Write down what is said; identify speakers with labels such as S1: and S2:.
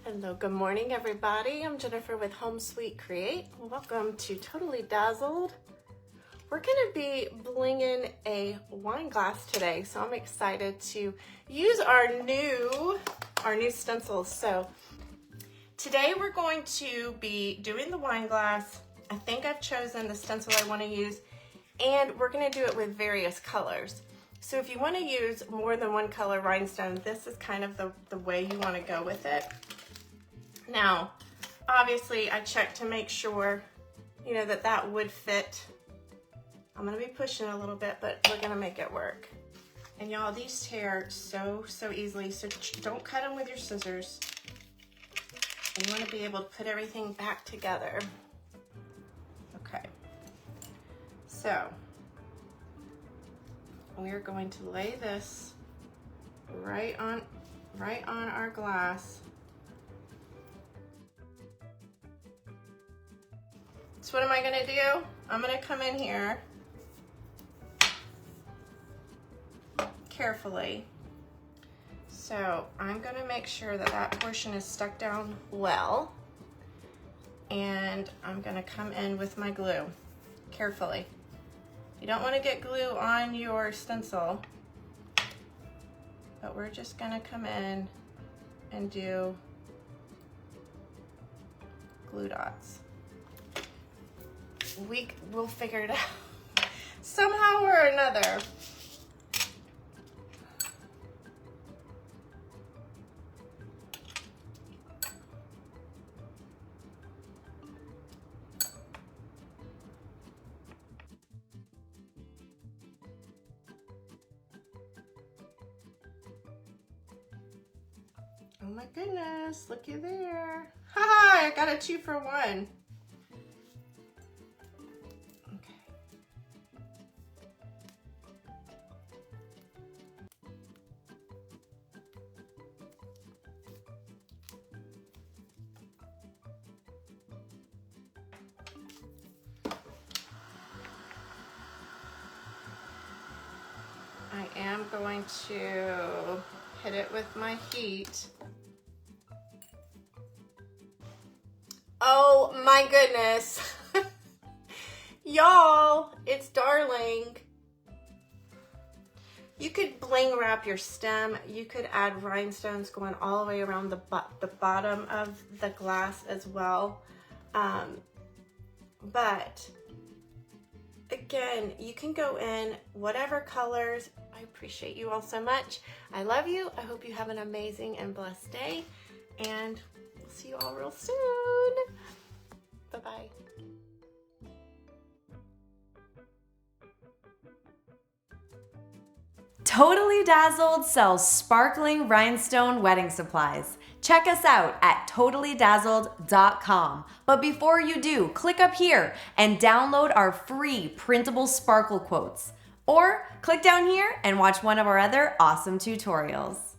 S1: Hello, good morning everybody. I'm Jennifer with Home Sweet Create. Welcome to Totally Dazzled. We're gonna be blinging a wine glass today, so I'm excited to use our new stencils. So today we're going to be doing the wine glass. I think I've chosen the stencil I wanna use, and we're gonna do it with various colors. So if you wanna use more than one color rhinestone, this is kind of the way you wanna go with it. Now, obviously I checked to make sure, that would fit. I'm gonna be pushing a little bit, but we're gonna make it work. And y'all, these tear so easily, so don't cut them with your scissors. You wanna be able to put everything back together. Okay, so we're going to lay this right on our glass. So what am I gonna do? I'm gonna come in here carefully. So I'm gonna make sure that that portion is stuck down well. And I'm gonna come in with my glue carefully. You don't wanna get glue on your stencil, but we're just gonna come in and do glue dots. We'll figure it out somehow or another. Oh my goodness, looky there. Haha, I got a 2 for 1. I am going to hit it with my heat. Oh my goodness. Y'all, it's darling. You could bling wrap your stem. You could add rhinestones going all the way around the bottom of the glass as well. But again, you can go in whatever colors. I appreciate you all so much. I love you. I hope you have an amazing and blessed day, and we'll see you all real soon. Bye-bye.
S2: Totally Dazzled sells sparkling rhinestone wedding supplies. Check us out at totallydazzled.com. But before you do, click up here and download our free Printable Sparkle Quotes. Or click down here and watch one of our other awesome tutorials.